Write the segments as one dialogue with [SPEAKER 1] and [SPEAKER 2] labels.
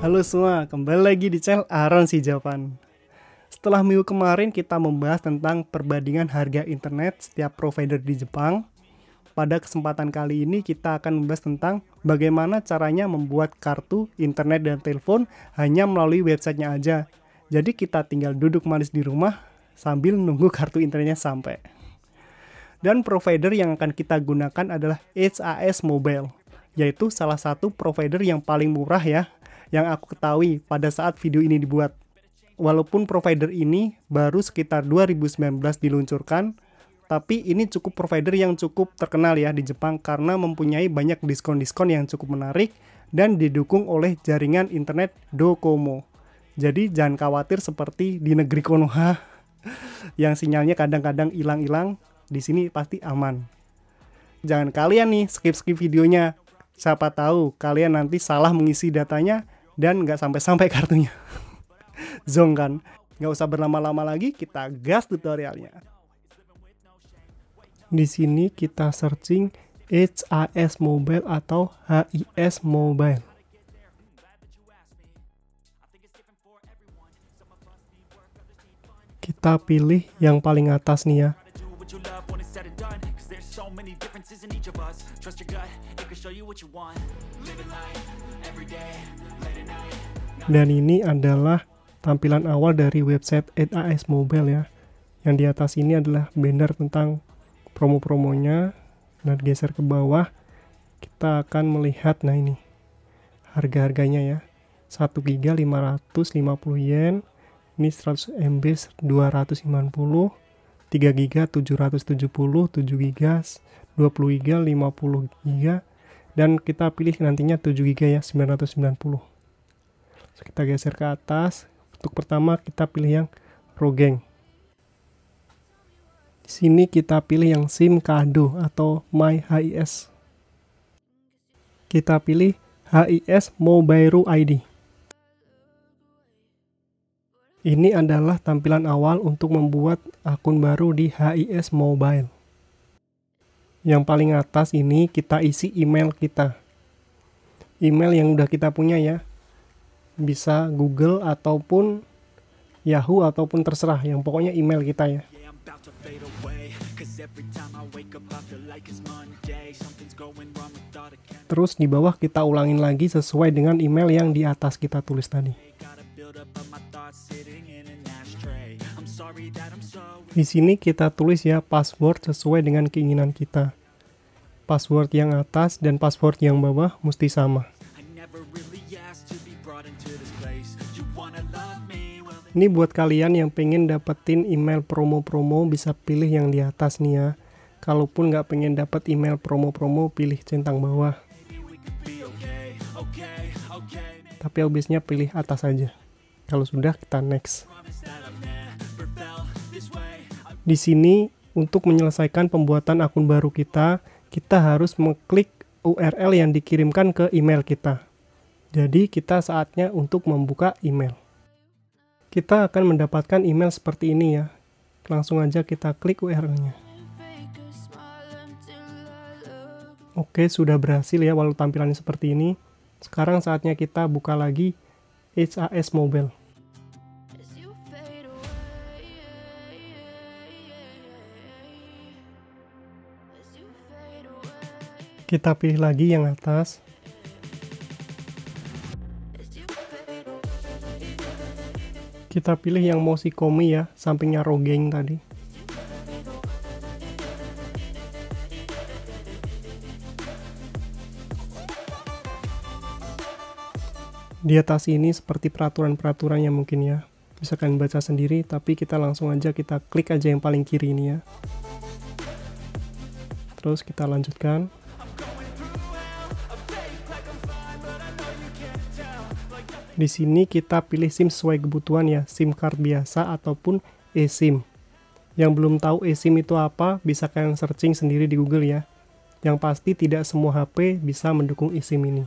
[SPEAKER 1] Halo semua, kembali lagi di channel Aaron si Japan. Setelah minggu kemarin kita membahas tentang perbandingan harga internet setiap provider di Jepang. Pada kesempatan kali ini kita akan membahas tentang bagaimana caranya membuat kartu internet dan telepon hanya melalui websitenya aja. Jadi kita tinggal duduk manis di rumah sambil nunggu kartu internetnya sampai. Dan provider yang akan kita gunakan adalah HAS Mobile, yaitu salah satu provider yang paling murah ya, yang aku ketahui pada saat video ini dibuat. Walaupun provider ini baru sekitar 2019 diluncurkan, tapi ini cukup provider yang cukup terkenal ya di Jepang karena mempunyai banyak diskon-diskon yang cukup menarik dan didukung oleh jaringan internet Docomo. Jadi jangan khawatir seperti di negeri Konoha yang sinyalnya kadang-kadang hilang-hilang, di sini pasti aman. Jangan kalian nih skip-skip videonya. Siapa tahu kalian nanti salah mengisi datanya dan nggak sampai-sampai kartunya. Zong kan? Nggak usah berlama-lama lagi, kita gas tutorialnya. Di sini kita searching HAS Mobile atau HIS Mobile. Kita pilih yang paling atas nih ya. Dan ini adalah tampilan awal dari website HAS Mobile ya. Yang di atas ini adalah banner tentang promo-promonya. Dan geser ke bawah, kita akan melihat, nah ini harga-harganya ya. 1 GB 550 yen, ini 100 MB 290, 3 GB 770, 7 GB 20 GB 50 GB, dan kita pilih nantinya 7 GB ya 990. So, kita geser ke atas. Untuk pertama kita pilih yang Rogeng. Di sini kita pilih yang SIM Kado atau My HIS. Kita pilih HIS Mobile ID. Ini adalah tampilan awal untuk membuat akun baru di HIS Mobile. Yang paling atas ini kita isi email kita. Email yang udah kita punya ya. Bisa Google ataupun Yahoo ataupun terserah, yang pokoknya email kita ya. Terus di bawah kita ulangin lagi sesuai dengan email yang di atas kita tulis tadi. Di sini kita tulis ya password sesuai dengan keinginan kita. Password yang atas dan password yang bawah mesti sama. Ini buat kalian yang pengen dapetin email promo-promo bisa pilih yang di atas nih ya. Kalaupun nggak pengen dapet email promo-promo, pilih centang bawah. Tapi habisnya pilih atas aja. Kalau sudah, kita next. Di sini untuk menyelesaikan pembuatan akun baru kita harus mengklik URL yang dikirimkan ke email kita. Jadi kita saatnya untuk membuka email. Kita akan mendapatkan email seperti ini ya. Langsung aja kita klik URL-nya. Oke, sudah berhasil ya walau tampilannya seperti ini. Sekarang saatnya kita buka lagi HAS Mobile. Kita pilih lagi yang atas. Kita pilih yang Moshikomi ya, sampingnya Rogeng tadi. Di atas ini seperti peraturan-peraturannya mungkin ya. Bisa kalian baca sendiri, tapi kita langsung aja kita klik aja yang paling kiri ini ya. Terus kita lanjutkan. Di sini kita pilih SIM sesuai kebutuhan ya, SIM card biasa ataupun eSIM. Yang belum tahu eSIM itu apa, bisa kalian searching sendiri di Google ya. Yang pasti tidak semua HP bisa mendukung eSIM ini.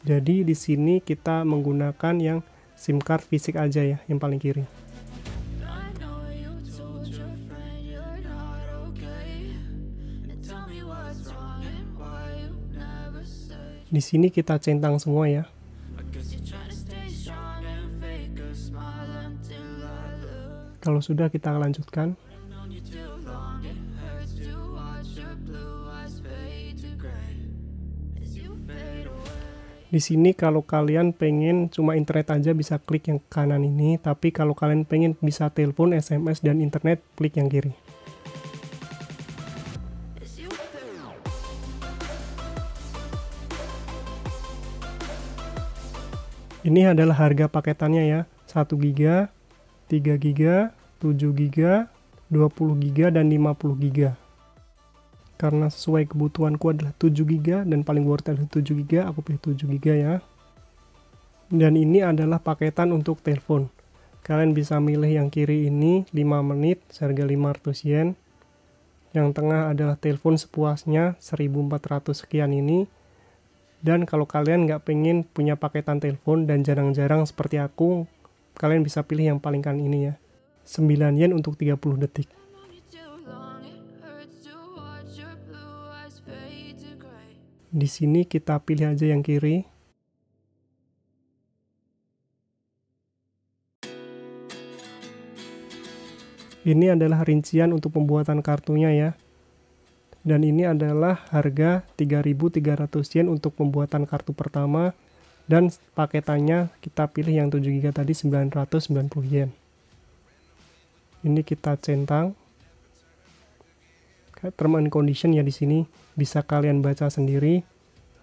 [SPEAKER 1] Jadi di sini kita menggunakan yang SIM card fisik aja ya, yang paling kiri. Di sini kita centang semua ya. Kalau sudah, kita lanjutkan. Di sini kalau kalian pengen cuma internet aja bisa klik yang kanan ini, tapi kalau kalian pengen bisa telepon, SMS, dan internet, klik yang kiri. Ini adalah harga paketannya ya, 1 GB, 3 GB, 7 GB, 20 GB, dan 50 GB. Karena sesuai kebutuhanku adalah 7 GB dan paling worth adalah 7 GB, aku pilih 7 GB ya. Dan ini adalah paketan untuk telepon. Kalian bisa milih yang kiri ini 5 menit seharga 500 yen. Yang tengah adalah telepon sepuasnya 1400 sekian ini. Dan kalau kalian nggak pengen punya paketan telepon dan jarang-jarang seperti aku, kalian bisa pilih yang paling kanan ini ya. 9 yen untuk 30 detik. Di sini kita pilih aja yang kiri. Ini adalah rincian untuk pembuatan kartunya ya. Dan ini adalah harga 3.300 yen untuk pembuatan kartu pertama. Dan paketannya kita pilih yang 7 GB tadi 990 yen. Ini kita centang. Term and condition ya di sini bisa kalian baca sendiri.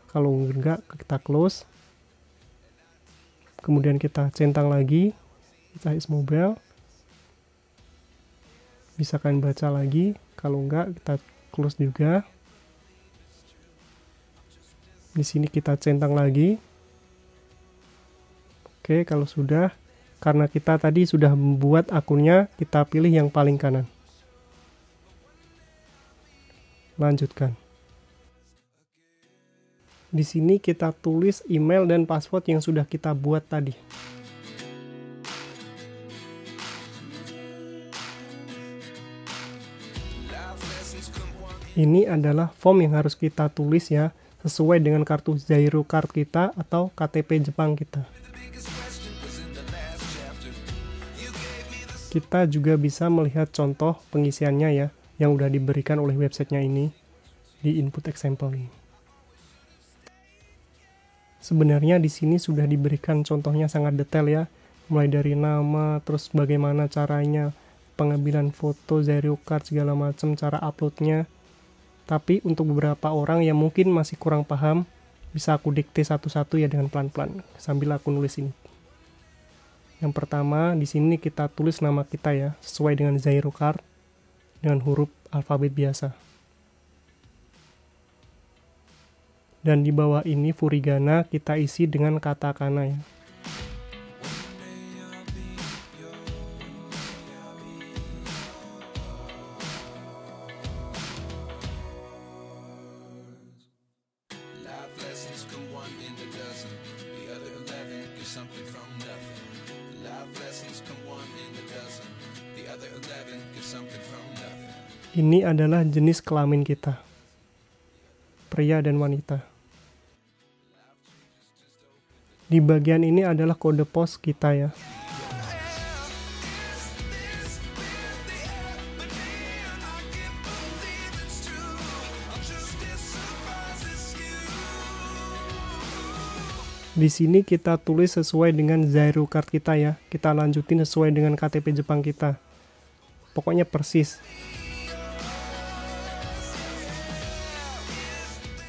[SPEAKER 1] Kalau enggak kita close. Kemudian kita centang lagi. Kita is mobile. Bisa kalian baca lagi. Kalau enggak kita close juga. Di sini kita centang lagi. Oke, kalau sudah, karena kita tadi sudah membuat akunnya, kita pilih yang paling kanan. Lanjutkan. Di sini kita tulis email dan password yang sudah kita buat tadi. Ini adalah form yang harus kita tulis ya, sesuai dengan kartu Zairo Card kita atau KTP Jepang kita. Kita juga bisa melihat contoh pengisiannya ya, yang udah diberikan oleh websitenya ini di input example ini. Sebenarnya di sini sudah diberikan contohnya sangat detail ya, mulai dari nama, terus bagaimana caranya pengambilan foto Zairo Card segala macam, cara uploadnya. Tapi untuk beberapa orang yang mungkin masih kurang paham, bisa aku dikte satu-satu ya dengan pelan-pelan sambil aku nulis ini. Yang pertama di sini kita tulis nama kita ya, sesuai dengan Zairo Card dengan huruf alfabet biasa. Dan di bawah ini furigana kita isi dengan katakana ya. Ini adalah jenis kelamin kita, pria dan wanita. Di bagian ini adalah kode pos kita ya. Di sini kita tulis sesuai dengan Zairo Card kita ya. Kita lanjutin sesuai dengan KTP Jepang kita. Pokoknya persis.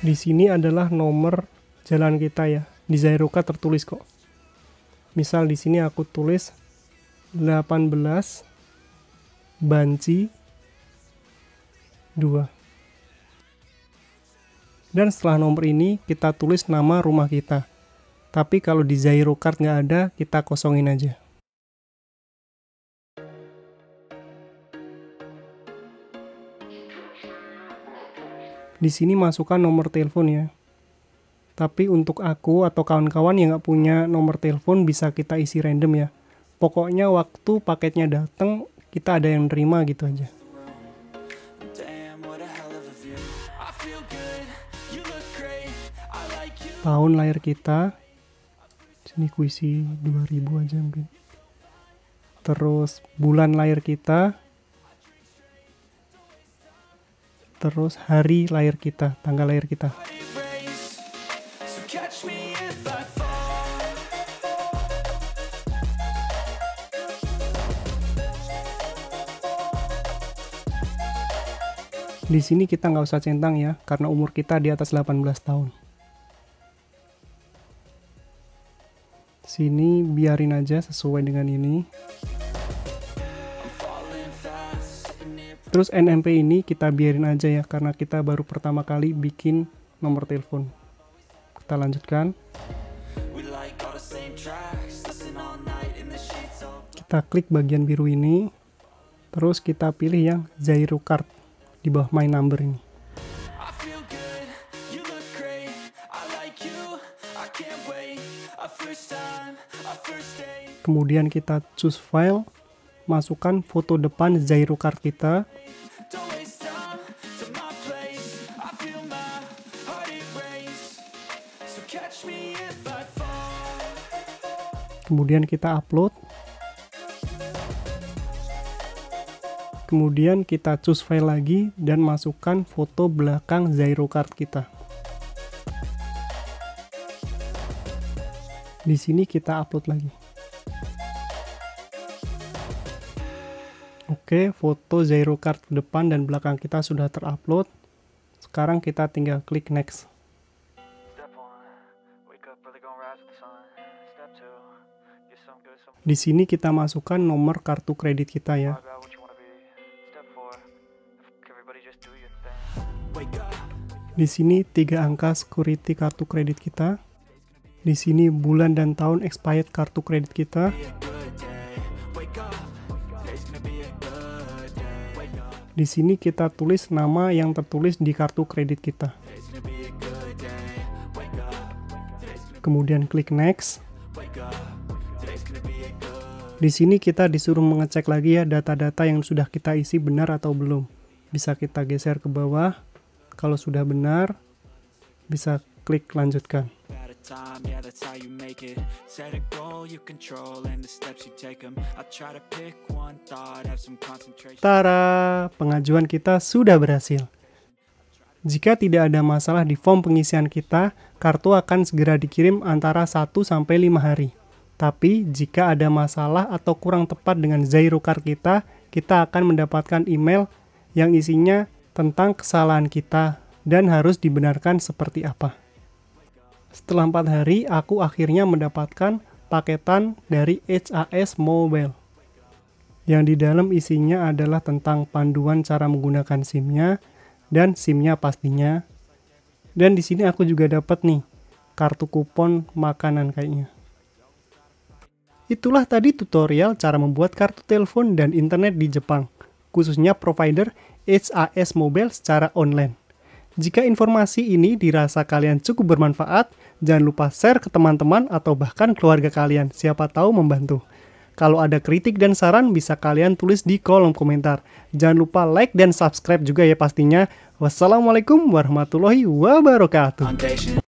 [SPEAKER 1] Di sini adalah nomor jalan kita ya. Di Zairo Card tertulis kok. Misal di sini aku tulis 18 Banci 2. Dan setelah nomor ini kita tulis nama rumah kita. Tapi kalau di Zairo Card nggak ada, kita kosongin aja. Di sini masukkan nomor telepon ya. Tapi untuk aku atau kawan-kawan yang nggak punya nomor telepon bisa kita isi random ya. Pokoknya waktu paketnya datang kita ada yang terima gitu aja. Tahun lahir kita. Sini ku isi 2000 aja mungkin. terus bulan lahir kita, terus hari lahir kita, tanggal lahir kita. Di sini kita nggak usah centang ya, karena umur kita di atas 18 tahun. Sini biarin aja sesuai dengan ini. Terus NMP ini kita biarin aja ya, karena kita baru pertama kali bikin nomor telepon. Kita lanjutkan. Kita klik bagian biru ini. Terus kita pilih yang Zairo Card di bawah My Number ini. Kemudian kita choose file, masukkan foto depan Zairo Card kita. Kemudian kita upload. Kemudian kita choose file lagi dan masukkan foto belakang Zairo Card kita. Di sini kita upload lagi. Oke, foto Zairo Card depan dan belakang kita sudah terupload. Sekarang kita tinggal klik next. Di sini kita masukkan nomor kartu kredit kita ya. Di sini 3 angka security kartu kredit kita. Di sini bulan dan tahun expired kartu kredit kita. Di sini kita tulis nama yang tertulis di kartu kredit kita. Kemudian klik next. Di sini kita disuruh mengecek lagi ya data-data yang sudah kita isi benar atau belum. Bisa kita geser ke bawah. Kalau sudah benar, bisa klik lanjutkan. Tara, pengajuan kita sudah berhasil. Jika tidak ada masalah di form pengisian kita, kartu akan segera dikirim antara 1-5 hari. Tapi, jika ada masalah atau kurang tepat dengan Zairo Card kita akan mendapatkan email yang isinya tentang kesalahan kita dan harus dibenarkan seperti apa. Setelah 4 hari, aku akhirnya mendapatkan paketan dari HAS Mobile. Yang di dalam isinya adalah tentang panduan cara menggunakan SIM-nya dan SIM-nya pastinya. Dan di sini aku juga dapat nih kartu kupon makanan kayaknya. Itulah tadi tutorial cara membuat kartu telepon dan internet di Jepang, khususnya provider HAS Mobile secara online. Jika informasi ini dirasa kalian cukup bermanfaat, jangan lupa share ke teman-teman atau bahkan keluarga kalian, siapa tahu membantu. Kalau ada kritik dan saran bisa kalian tulis di kolom komentar. Jangan lupa like dan subscribe juga ya pastinya. Wassalamualaikum warahmatullahi wabarakatuh.